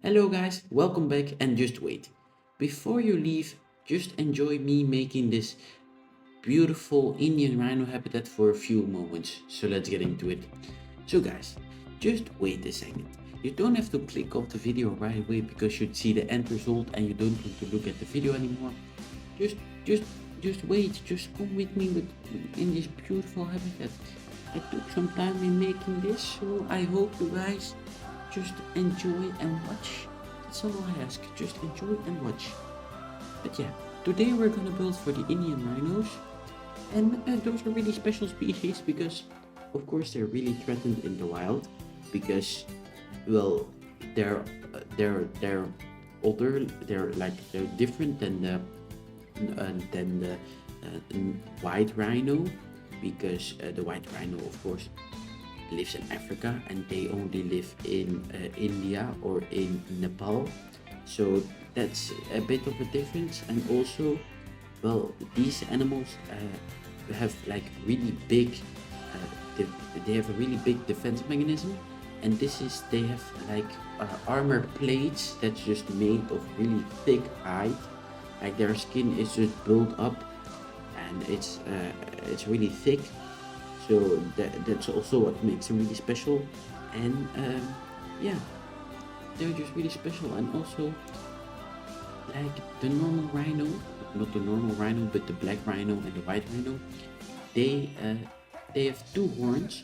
Hello guys, welcome back and just wait. Before you leave, just enjoy me making this beautiful Indian rhino habitat for a few moments. So let's get into it. So guys, just wait a second. You don't have to click off the video right away because you'd see the end result and you don't want to look at the video anymore. Just just just wait, just come with me in this beautiful habitat. I took some time in making this, so I hope you guys just enjoy and watch. That's all I ask. Just enjoy and watch. But yeah, today we're gonna build for the Indian rhinos, and those are really special species because, of course, they're really threatened in the wild because, well, they're they're older. They're different than the white rhino because the white rhino, of course, lives in Africa and they only live in India or in Nepal. So that's a bit of a difference. And also, well, these animals have like really big, they have a really big defense mechanism. And this is, they have like armor plates that's just made of really thick hide. Like their skin is just built up and it's really thick, so that's also what makes them really special. And yeah, they're just really special. And also, like the normal rhino, not the normal rhino but the black rhino and the white rhino, they uh, they have two horns,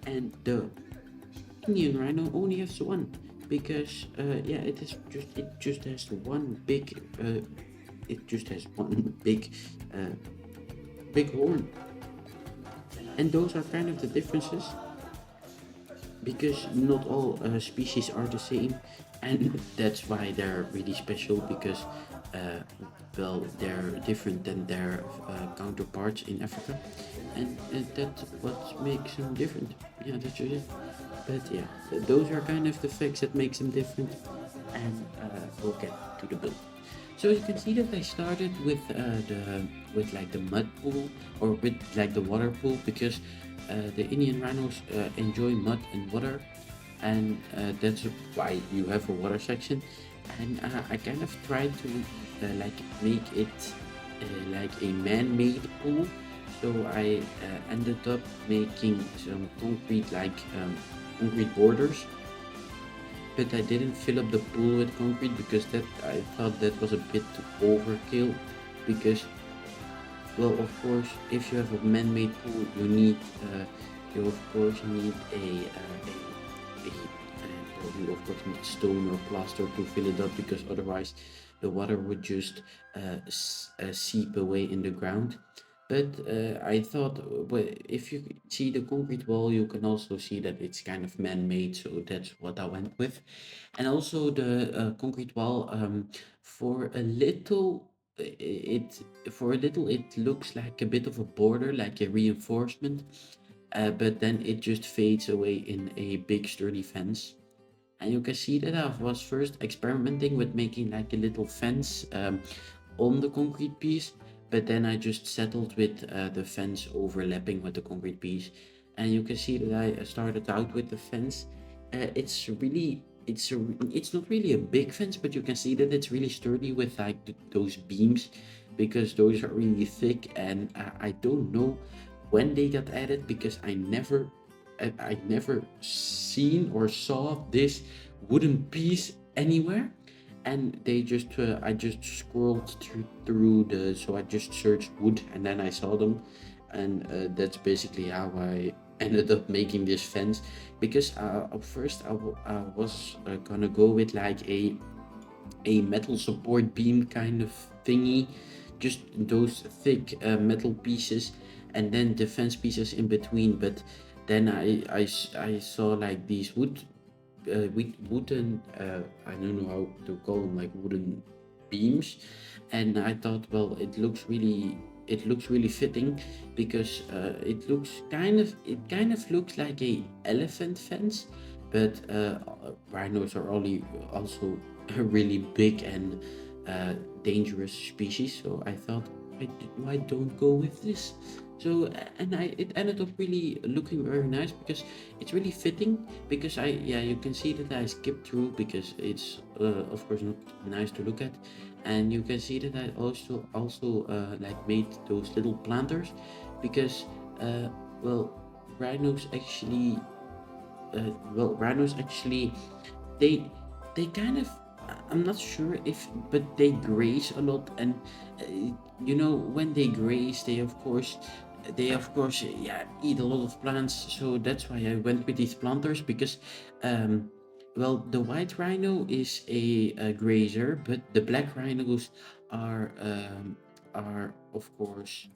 and the Indian rhino only has one because yeah, it just has one big it just has one uh, big horn. And those are kind of the differences because not all species are the same, and that's why they're really special because uh, well, they're different than their counterparts in Africa, and that's what makes them different. Yeah, that's just it. But yeah, those are kind of the facts that makes them different, and we'll get to the build. So you can see that I started with with like the mud pool or with like the water pool because the Indian rhinos enjoy mud and water, and that's why you have a water section. And I kind of tried to like make it like a man-made pool. So I ended up making some concrete borders, but I didn't fill up the pool with concrete because that I thought that was a bit overkill because, well, of course, if you have a man-made pool, you of course need well, you of course need stone or plaster to fill it up because otherwise the water would just seep away in the ground. But I thought, well, if you see the concrete wall, you can also see that it's kind of man-made, so that's what I went with. And also the concrete wall, for a little, it for a little it looks like a bit of a border, like a reinforcement, but then it just fades away in a big sturdy fence. And you can see that I was first experimenting with making like a little fence on the concrete piece, but then I just settled with the fence overlapping with the concrete piece. And you can see that I started out with the fence. It's really, it's not really a big fence, but you can see that it's really sturdy with like those beams, because those are really thick. And I don't know when they got added because I never seen or saw this wooden piece anywhere. And they just I just scrolled through the so I just searched wood and then I saw them. And that's basically how I ended up making this fence, because at first I was gonna go with like a metal support beam kind of thingy, just those thick metal pieces, and then the fence pieces in between. But then I saw like these with wooden, I don't know how to call them, like wooden beams. And I thought, well, it looks really fitting because it kind of looks like a elephant fence, but rhinos are only also a really big and dangerous species. So I thought why don't go with this? So and it ended up really looking very nice because it's really fitting. Because yeah, you can see that I skipped through because it's of course not nice to look at, and you can see that I also like made those little planters because uh, well rhinos actually rhinos actually they they kind of, I'm not sure if, but they graze a lot. And when they graze, they of course yeah, eat a lot of plants. So that's why I went with these planters because um the white rhino is a grazer, but the black rhinos are of course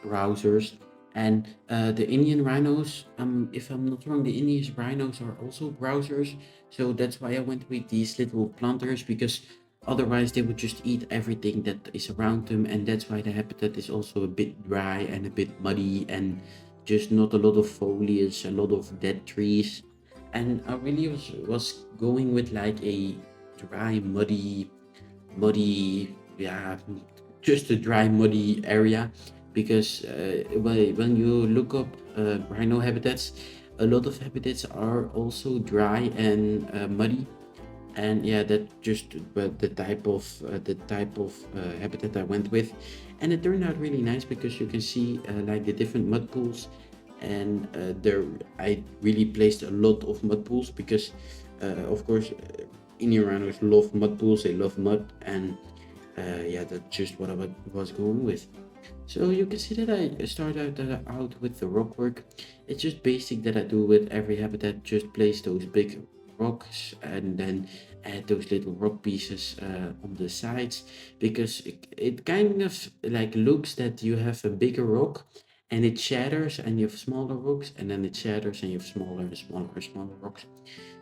browsers. And the Indian rhinos, if I'm not wrong, the Indian rhinos are also browsers. So that's why I went with these little planters because otherwise they would just eat everything that is around them. And that's why the habitat is also a bit dry and a bit muddy and just not a lot of foliage, a lot of dead trees. And I really was going with like a dry, muddy, yeah, just a dry, muddy area. Because when you look up rhino habitats, a lot of habitats are also dry and muddy. And yeah, that just the type of habitat I went with, and it turned out really nice because you can see like the different mud pools. And there I really placed a lot of mud pools because of course Indian rhinos love mud pools, they love mud. And yeah, that's just what I was going with. So you can see that I started out with the rock work. It's just basic that I do with every habitat. Just place those big rocks and then add those little rock pieces on the sides, because it kind of like looks that you have a bigger rock and it shatters and you have smaller rocks, and then it shatters and you have smaller and smaller and smaller rocks.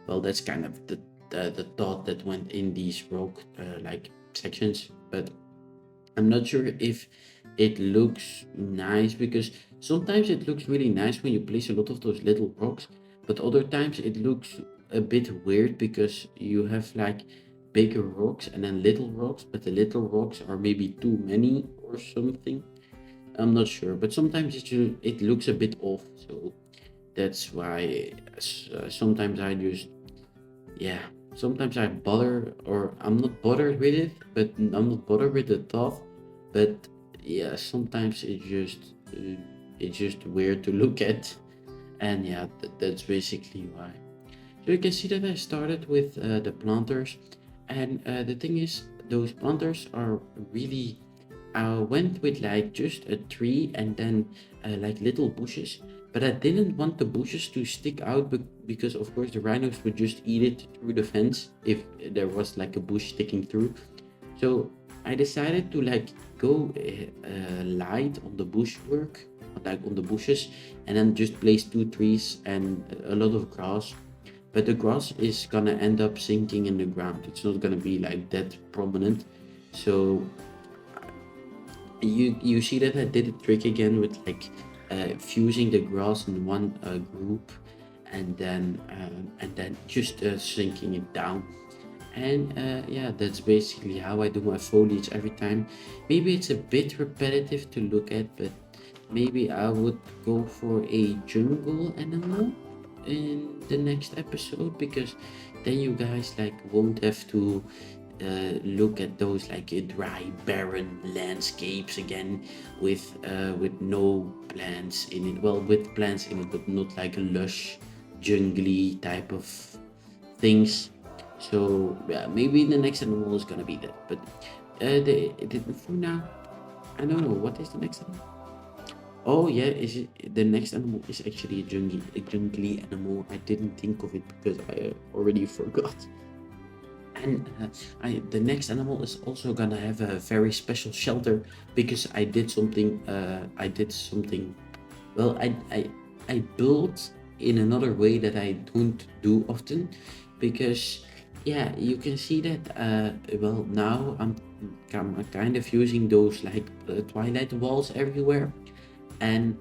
Well, that's kind of the thought that went in these rock like sections. But I'm not sure if it looks nice, because sometimes it looks really nice when you place a lot of those little rocks, but other times it looks a bit weird because you have like bigger rocks and then little rocks, but the little rocks are maybe too many or something. I'm not sure, but sometimes it looks a bit off. So that's why sometimes I just, yeah, sometimes I bother, or I'm not bothered with it, but I'm not bothered with the thought. But yeah, sometimes it's just weird to look at. And yeah, that's basically why. So you can see that I started with the planters. And the thing is, those planters are really, I went with like just a tree and then like little bushes, but I didn't want the bushes to stick out because of course the rhinos would just eat it through the fence if there was like a bush sticking through. So I decided to like go light on the bushwork, like on the bushes, and then just place two trees and a lot of grass. But the grass is gonna end up sinking in the ground. It's not gonna be like that prominent. So you see that I did a trick again with like fusing the grass in one group, and then just sinking it down. And yeah, that's basically how I do my foliage every time. Maybe it's a bit repetitive to look at, but maybe I would go for a jungle animal in the next episode, because then you guys like won't have to look at those like dry, barren landscapes again with no plants in it. Well, with plants in it, but not like lush, jungly type of things. So yeah, maybe the next animal is gonna be that. But for now, I don't know what is the next animal. Oh yeah, is it the next animal is actually a jungly animal. I didn't think of it because I already forgot. And the next animal is also gonna have a very special shelter because I did something. Well, I built in another way that I don't do often, because yeah, you can see that. Well, now I'm kind of using those like twilight walls everywhere. And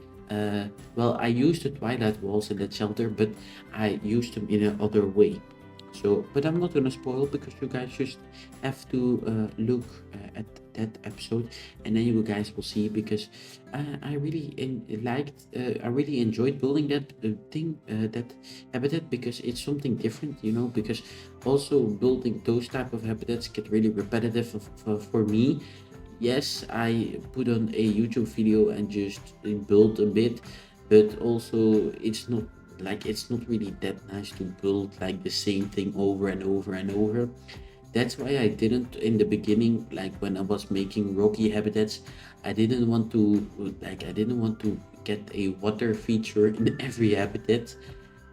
well, I used the twilight walls in that shelter, but I used them in another way. So, but I'm not gonna spoil because you guys just have to look at that episode, and then you guys will see. Because I really enjoyed building that that habitat, because it's something different, you know. Because also building those type of habitats get really repetitive for me. Yes, I put on a YouTube video and just build a bit, but also it's not really that nice to build like the same thing over and over and over. That's why I didn't in the beginning, like when I was making rocky habitats, I didn't want to get a water feature in every habitat.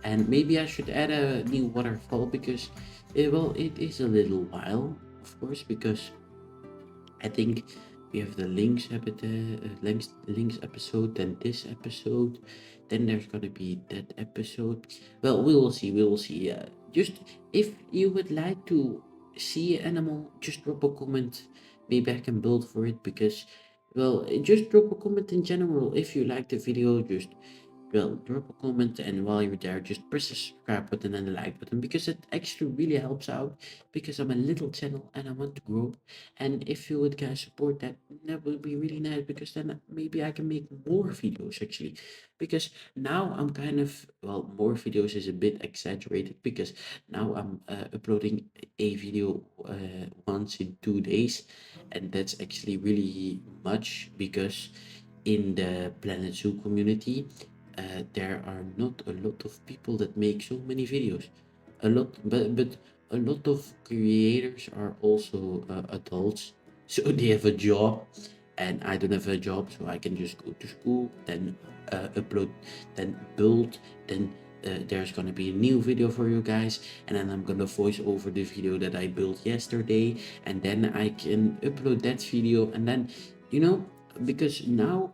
And maybe I should add a new waterfall, because it is a little while, of course, because I think we have the links episode, then this episode, then there's gonna be that episode. Well, we will see. We will see. Just if you would like to see an animal, just drop a comment. Maybe I can build for it, because, well, just drop a comment in general. If you like the video, just, well, drop a comment, and while you're there, just press the subscribe button and the like button, because it actually really helps out, because I'm a little channel and I want to grow. And if you would guys support that, that would be really nice, because then maybe I can make more videos actually. Because now I'm kind of, well, more videos is a bit exaggerated, because now I'm uploading a video once in 2 days, and that's actually really much, because in the Planet Zoo community, there are not a lot of people that make so many videos. But a lot of creators are also adults, so they have a job, and I don't have a job, so I can just go to school, then upload, then build, then there's gonna be a new video for you guys, and then I'm gonna voice over the video that I built yesterday, and then I can upload that video, and then, you know, because now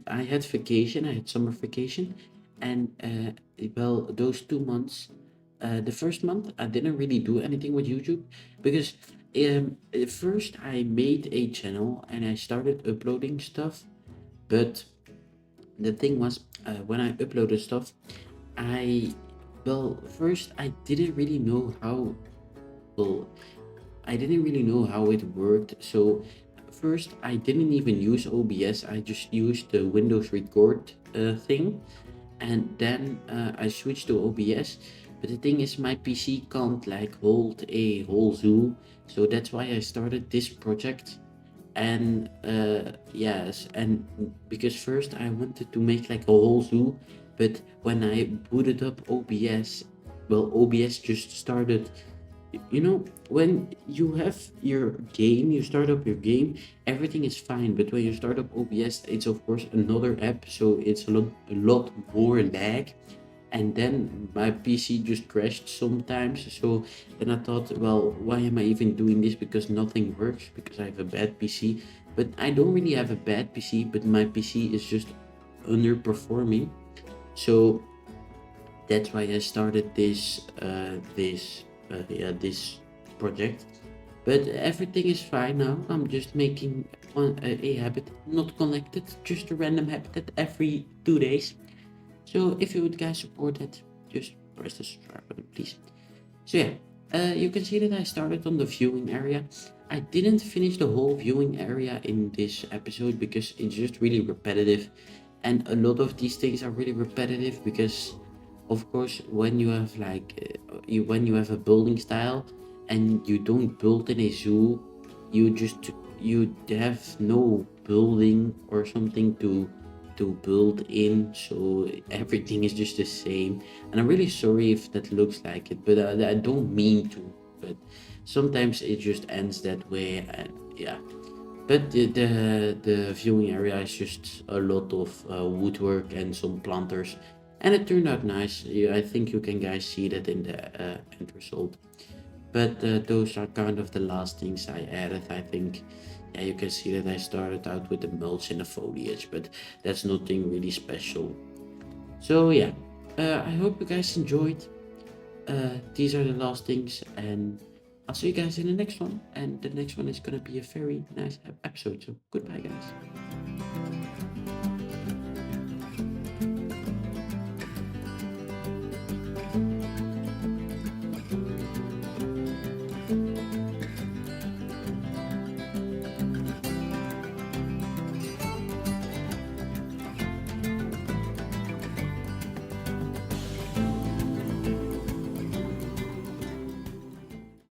I had vacation, I had summer vacation, and well, those 2 months, the first month I didn't really do anything with YouTube, because at first I made a channel and I started uploading stuff, but the thing was, when I uploaded stuff, I well, first I didn't really know how, well, I didn't really know how it worked. So first I didn't even use OBS. I just used the Windows Record thing, and then I switched to OBS. But the thing is, my PC can't like hold a whole zoo, so that's why I started this project. And yes, and because first I wanted to make like a whole zoo, but when I booted up OBS, well, OBS just started, you know, when you have your game, you start up your game, everything is fine, but when you start up OBS, it's of course another app, so it's a lot more lag. And then my PC just crashed sometimes, so then I thought, well, why am I even doing this, because nothing works, because I have a bad PC. But I don't really have a bad PC, but my PC is just underperforming. So that's why I started this project. But everything is fine now. I'm just making a habit, not connected, just a random habitat every 2 days. So if you would guys support it, just press the subscribe button, please. So yeah, you can see that I started on the viewing area. I didn't finish the whole viewing area in this episode, because it's just really repetitive, and a lot of these things are really repetitive, because of course when you have when you have a building style and you don't build in a zoo, you have no building or something to build in, so everything is just the same. And I'm really sorry if that looks like it, but I don't mean to, but sometimes it just ends that way. And yeah, but the viewing area is just a lot of woodwork and some planters, and it turned out nice. Yeah, I think you can guys see that in the end result. But those are kind of the last things I added, I think. Yeah, you can see that I started out with the mulch and the foliage, but that's nothing really special. So yeah, I hope you guys enjoyed. These are the last things, and I'll see you guys in the next one. And the next one is gonna be a very nice episode. So goodbye, guys.